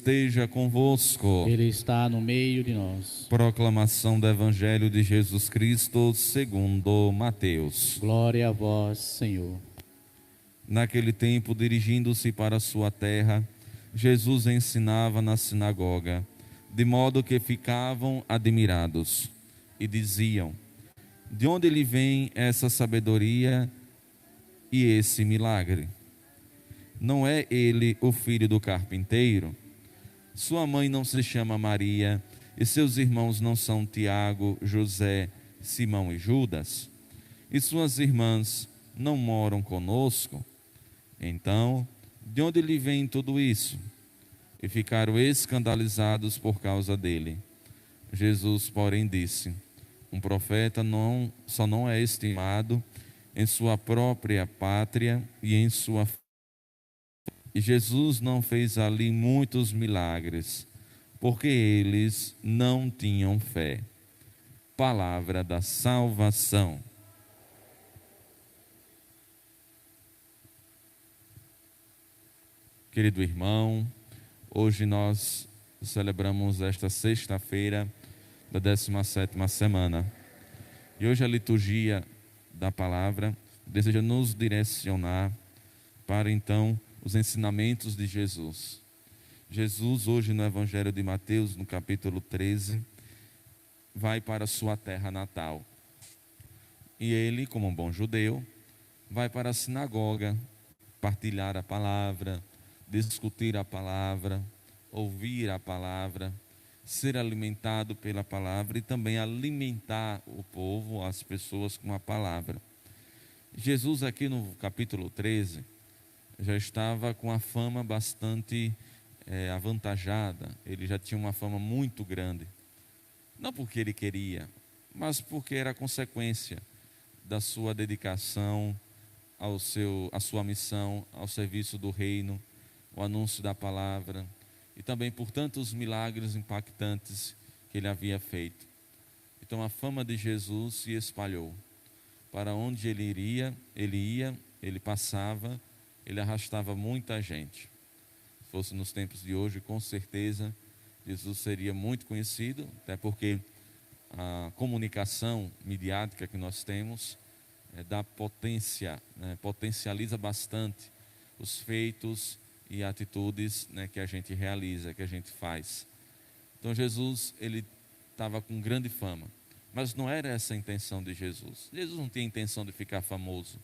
esteja convosco. Ele está no meio de nós. Proclamação do Evangelho de Jesus Cristo segundo Mateus. Glória a vós, Senhor. Naquele tempo, dirigindo-se para sua terra, Jesus ensinava na sinagoga, de modo que ficavam admirados e diziam: de onde lhe vem essa sabedoria e esse milagre? Não é ele o filho do carpinteiro? Sua mãe não se chama Maria, e seus irmãos não são Tiago, José, Simão e Judas? E suas irmãs não moram conosco? Então, de onde lhe vem tudo isso? E ficaram escandalizados por causa dele. Jesus, porém, disse: um profeta só não é estimado em sua própria pátria e em sua... E Jesus não fez ali muitos milagres, porque eles não tinham fé. Palavra da salvação. Querido irmão, hoje nós celebramos esta sexta-feira da 17ª semana. E hoje a liturgia da palavra deseja nos direcionar para então os ensinamentos de Jesus. Jesus hoje no Evangelho de Mateus, no capítulo 13, vai para sua terra natal. E ele, como um bom judeu, vai para a sinagoga partilhar a palavra, discutir a palavra, ouvir a palavra, ser alimentado pela palavra e também alimentar o povo, as pessoas com a palavra. Jesus aqui no capítulo 13 já estava com a fama bastante avantajada, ele já tinha uma fama muito grande, não porque ele queria, mas porque era consequência da sua dedicação à sua missão, ao serviço do reino, o anúncio da palavra, e também por tantos milagres impactantes que ele havia feito. Então a fama de Jesus se espalhou. Para onde ele ia, ele passava, ele arrastava muita gente. Se fosse nos tempos de hoje, com certeza, Jesus seria muito conhecido, até porque a comunicação midiática que nós temos dá potência, potencializa bastante os feitos e atitudes que a gente realiza, que a gente faz. Então Jesus, ele estava com grande fama, mas não era essa a intenção de Jesus. Jesus não tinha intenção de ficar famoso.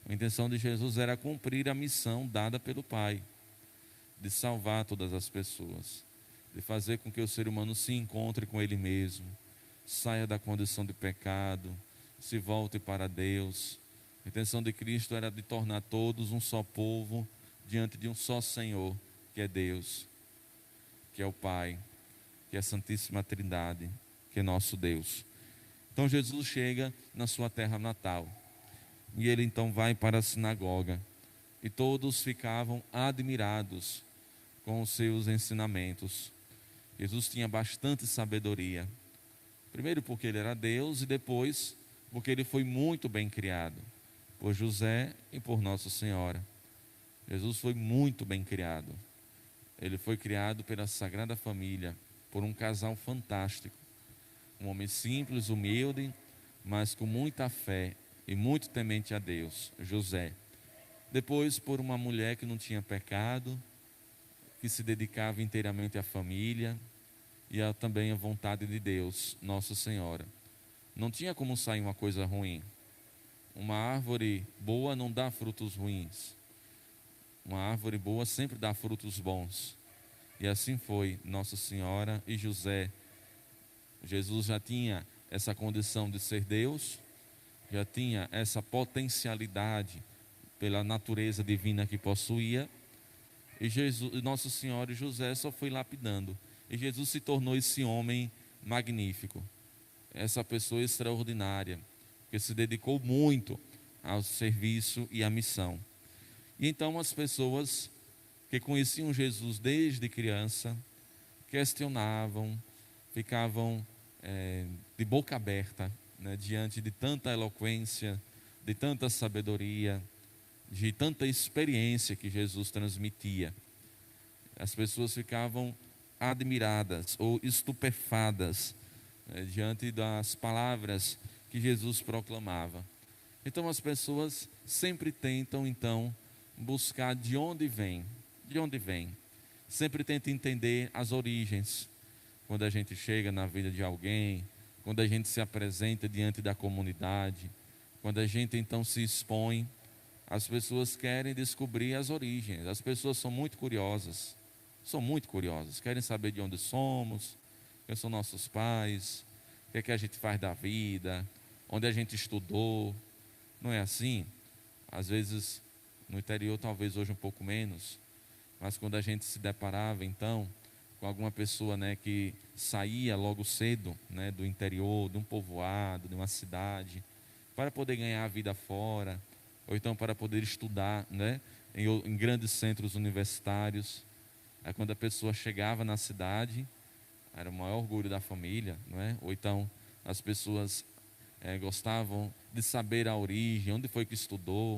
A intenção de Jesus era cumprir a missão dada pelo Pai, de salvar todas as pessoas, de fazer com que o ser humano se encontre com Ele mesmo, saia da condição de pecado, se volte para Deus. A intenção de Cristo era de tornar todos um só povo, diante de um só Senhor, que é Deus, que é o Pai, que é a Santíssima Trindade, que é nosso Deus. Então Jesus chega na sua terra natal, e ele então vai para a sinagoga, e todos ficavam admirados com os seus ensinamentos. Jesus tinha bastante sabedoria, primeiro porque ele era Deus, e depois porque ele foi muito bem criado, por José e por Nossa Senhora. Jesus foi muito bem criado. Ele foi criado pela Sagrada Família, por um casal fantástico. Um homem simples, humilde, mas com muita fé e muito temente a Deus, José. Depois, por uma mulher que não tinha pecado, que se dedicava inteiramente à família e também à vontade de Deus, Nossa Senhora. Não tinha como sair uma coisa ruim. Uma árvore boa não dá frutos ruins. Uma árvore boa sempre dá frutos bons. E assim foi Nossa Senhora e José. Jesus já tinha essa condição de ser Deus, já tinha essa potencialidade pela natureza divina que possuía. E Nossa Senhora e José só foi lapidando. E Jesus se tornou esse homem magnífico, essa pessoa extraordinária, que se dedicou muito ao serviço e à missão. E então as pessoas que conheciam Jesus desde criança questionavam, ficavam de boca aberta, diante de tanta eloquência, de tanta sabedoria, de tanta experiência que Jesus transmitia. As pessoas ficavam admiradas ou estupefadas, diante das palavras que Jesus proclamava. Então as pessoas sempre tentam então buscar de onde vem, sempre tentam entender as origens. Quando a gente chega na vida de alguém, quando a gente se apresenta diante da comunidade, quando a gente então se expõe, as pessoas querem descobrir as origens. As pessoas são muito curiosas, querem saber de onde somos, quem são nossos pais, o que é que a gente faz da vida, onde a gente estudou. Não é assim? Às vezes no interior, talvez hoje um pouco menos, mas quando a gente se deparava então com alguma pessoa, que saía logo cedo, do interior, de um povoado, de uma cidade, para poder ganhar a vida fora, ou então para poder estudar, em grandes centros universitários. Aí quando a pessoa chegava na cidade, era o maior orgulho da família, ou então as pessoas gostavam de saber a origem, onde foi que estudou,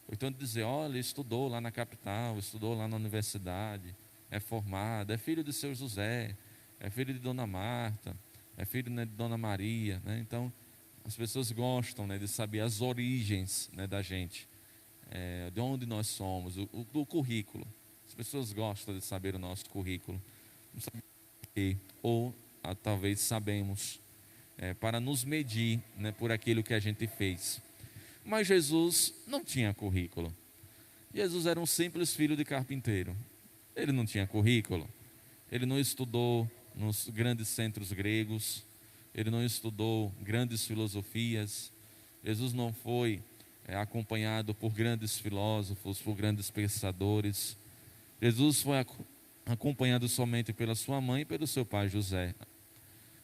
ou então de dizer, olha, estudou lá na capital, estudou lá na universidade, é formado, é filho de seu José, é filho de Dona Marta, é filho de Dona Maria, Então as pessoas gostam, de saber as origens, da gente, de onde nós somos, do currículo. As pessoas gostam de saber o nosso currículo, não sabem por quê, ou talvez sabemos, para nos medir, por aquilo que a gente fez. Mas Jesus não tinha currículo. Jesus era um simples filho de carpinteiro. Ele não tinha currículo. Ele não estudou nos grandes centros gregos. Ele não estudou grandes filosofias. Jesus não foi acompanhado por grandes filósofos, por grandes pensadores. Jesus foi acompanhado somente pela sua mãe e pelo seu pai José.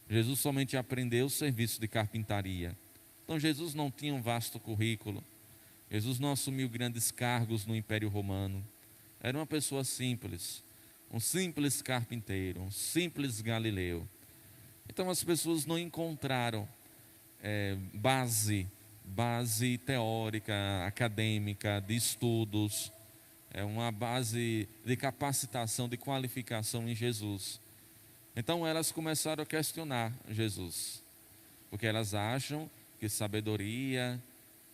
Jesus somente aprendeu o serviço de carpintaria. Então Jesus não tinha um vasto currículo. Jesus não assumiu grandes cargos no Império Romano. Era uma pessoa simples, um simples carpinteiro, um simples galileu. Então as pessoas não encontraram base teórica, acadêmica, de estudos, uma base de capacitação, de qualificação em Jesus. Então elas começaram a questionar Jesus, porque elas acham que sabedoria,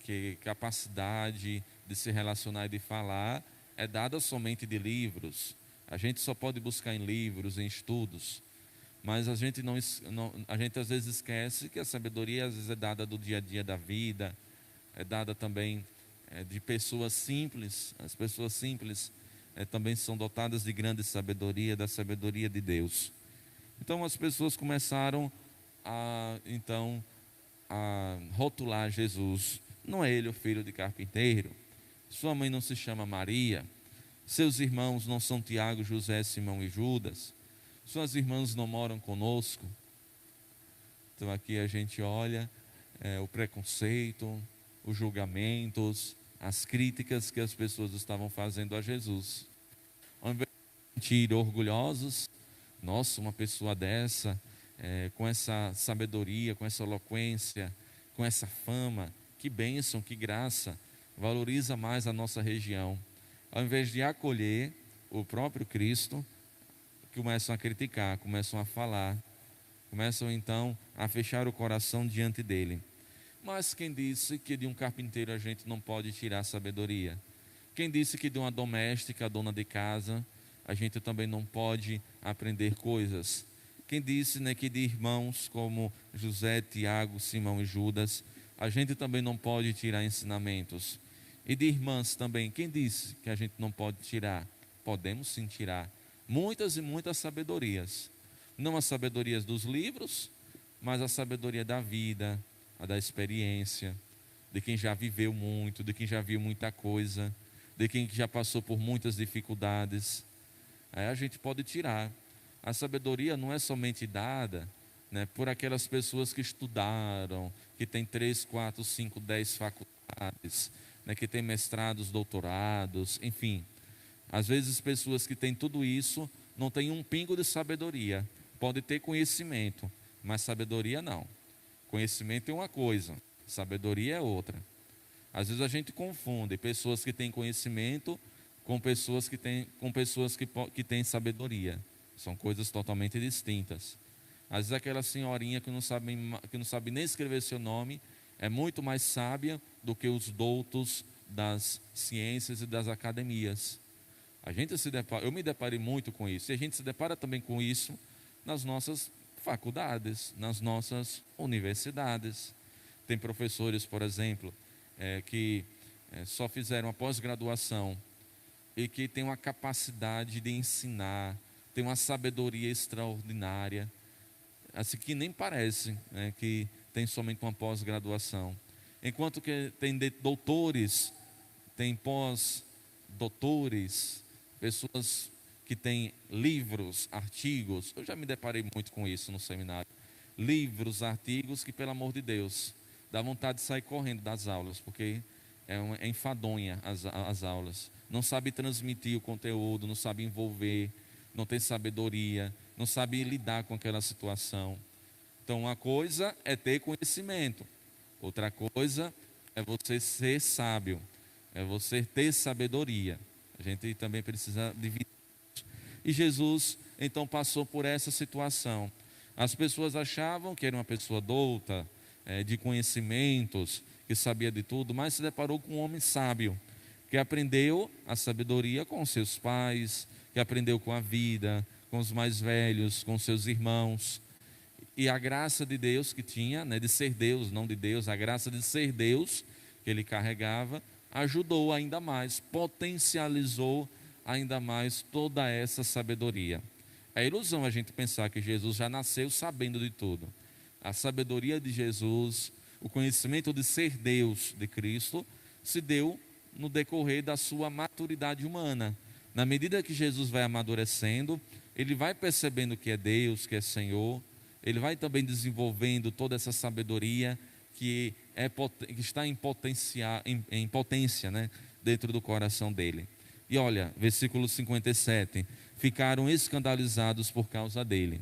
que capacidade de se relacionar e de falar é dada somente de livros. A gente só pode buscar em livros, em estudos, mas a gente às vezes esquece que a sabedoria às vezes é dada do dia a dia da vida, é dada também de pessoas simples. As pessoas simples também são dotadas de grande sabedoria, da sabedoria de Deus. Então as pessoas começaram a rotular Jesus. Não é ele o filho de carpinteiro? Sua mãe não se chama Maria? Seus irmãos não são Tiago, José, Simão e Judas? Suas irmãs não moram conosco? Então aqui a gente olha o preconceito, os julgamentos, as críticas que as pessoas estavam fazendo a Jesus. Ao invés de sentir orgulhosos, nossa, uma pessoa dessa, com essa sabedoria, com essa eloquência, com essa fama, que bênção, que graça, valoriza mais a nossa região. Ao invés de acolher o próprio Cristo, começam a criticar, começam a falar, começam então a fechar o coração diante dele. Mas quem disse que de um carpinteiro a gente não pode tirar sabedoria? Quem disse que de uma doméstica, dona de casa, a gente também não pode aprender coisas? Quem disse que de irmãos como José, Tiago, Simão e Judas, a gente também não pode tirar ensinamentos? E de irmãs também, quem disse que a gente não pode tirar? Podemos sim tirar muitas e muitas sabedorias. Não as sabedorias dos livros, mas a sabedoria da vida, a da experiência, de quem já viveu muito, de quem já viu muita coisa, de quem já passou por muitas dificuldades. Aí a gente pode tirar. A sabedoria não é somente dada por aquelas pessoas que estudaram, que têm 3, 4, 5, 10 faculdades, que têm mestrados, doutorados, enfim. Às vezes pessoas que têm tudo isso não têm um pingo de sabedoria. Pode ter conhecimento, mas sabedoria não. Conhecimento é uma coisa, sabedoria é outra. Às vezes a gente confunde pessoas que têm conhecimento com pessoas que têm sabedoria. São coisas totalmente distintas. Às vezes aquela senhorinha que não sabe nem escrever seu nome é muito mais sábia do que os doutos das ciências e das academias. Eu me deparei muito com isso, e a gente se depara também com isso nas nossas faculdades, nas nossas universidades. Tem professores, por exemplo, que só fizeram a pós-graduação e que têm uma capacidade de ensinar, têm uma sabedoria extraordinária, assim que nem parece, né, que tem somente uma pós-graduação. Enquanto que tem doutores, tem pós-doutores, pessoas que têm livros, artigos. Eu já me deparei muito com isso no seminário. Livros, artigos que, pelo amor de Deus, dá vontade de sair correndo das aulas, porque é enfadonha as aulas. Não sabe transmitir o conteúdo, não sabe envolver, não tem sabedoria, não sabe lidar com aquela situação. Então, uma coisa é ter conhecimento, outra coisa é você ser sábio, é você ter sabedoria. A gente também precisa dividir. E Jesus, então, passou por essa situação. As pessoas achavam que era uma pessoa douta, de conhecimentos, que sabia de tudo, mas se deparou com um homem sábio, que aprendeu a sabedoria com seus pais, que aprendeu com a vida, com os mais velhos, com seus irmãos. E a graça de Deus que tinha, né, de ser Deus, não de Deus, a graça de ser Deus que ele carregava, ajudou ainda mais, potencializou ainda mais toda essa sabedoria. É ilusão a gente pensar que Jesus já nasceu sabendo de tudo. A sabedoria de Jesus, o conhecimento de ser Deus de Cristo, se deu no decorrer da sua maturidade humana. Na medida que Jesus vai amadurecendo, ele vai percebendo que é Deus, que é Senhor, ele vai também desenvolvendo toda essa sabedoria que está em potência, né, dentro do coração dele. E olha, versículo 57, ficaram escandalizados por causa dele.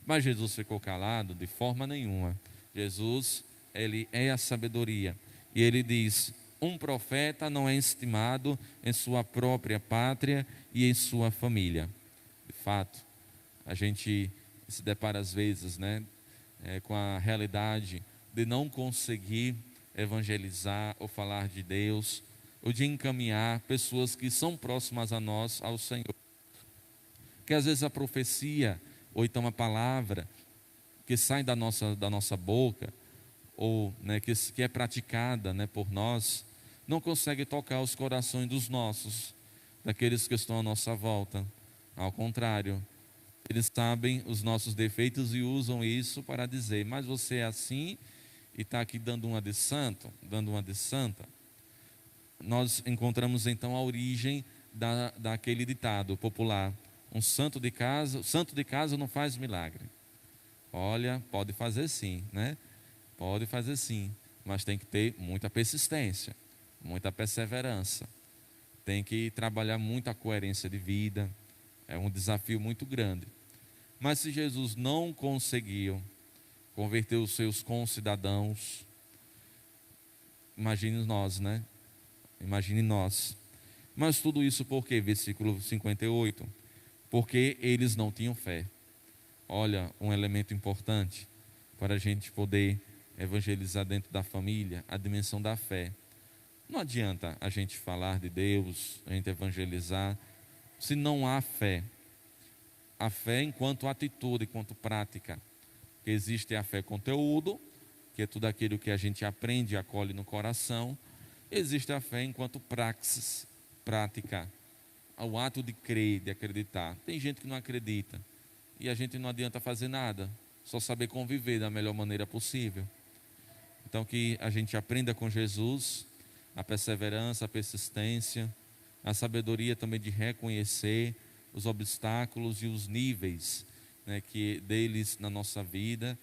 Mas Jesus ficou calado de forma nenhuma. Jesus, ele é a sabedoria. E ele diz: um profeta não é estimado em sua própria pátria e em sua família. De fato, a gente se depara às vezes, né, com a realidade de não conseguir evangelizar ou falar de Deus, ou de encaminhar pessoas que são próximas a nós, ao Senhor. Que às vezes a profecia, ou então a palavra que sai da nossa boca, ou, né, que é praticada, né, por nós, não consegue tocar os corações dos nossos, daqueles que estão à nossa volta. Ao contrário, eles sabem os nossos defeitos e usam isso para dizer: mas você é assim e está aqui dando uma de santo, dando uma de santa. Nós encontramos então a origem daquele ditado popular: o santo de casa não faz milagre. Olha, pode fazer sim, né? Pode fazer sim, mas tem que ter muita persistência, muita perseverança. Tem que trabalhar muita coerência de vida. É um desafio muito grande. Mas se Jesus não conseguiu converter os seus concidadãos, imagine nós, né? Imagine nós. Mas tudo isso por quê? Versículo 58. Porque eles não tinham fé. Olha, um elemento importante para a gente poder evangelizar dentro da família, a dimensão da fé. Não adianta a gente falar de Deus, a gente evangelizar, se não há fé. A fé enquanto atitude, enquanto prática. Porque existe a fé conteúdo, que é tudo aquilo que a gente aprende e acolhe no coração. Existe a fé enquanto praxis, prática, o ato de crer, de acreditar. Tem gente que não acredita e a gente não adianta fazer nada, só saber conviver da melhor maneira possível. Então que a gente aprenda com Jesus a perseverança, a persistência, a sabedoria também de reconhecer os obstáculos e os níveis, né, deles na nossa vida,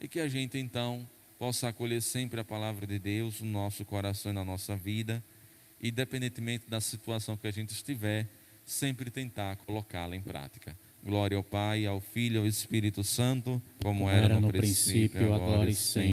e que a gente então possa acolher sempre a palavra de Deus no nosso coração e na nossa vida, e independentemente da situação que a gente estiver, sempre tentar colocá-la em prática. Glória ao Pai, ao Filho e ao Espírito Santo, como era no princípio, agora e sempre.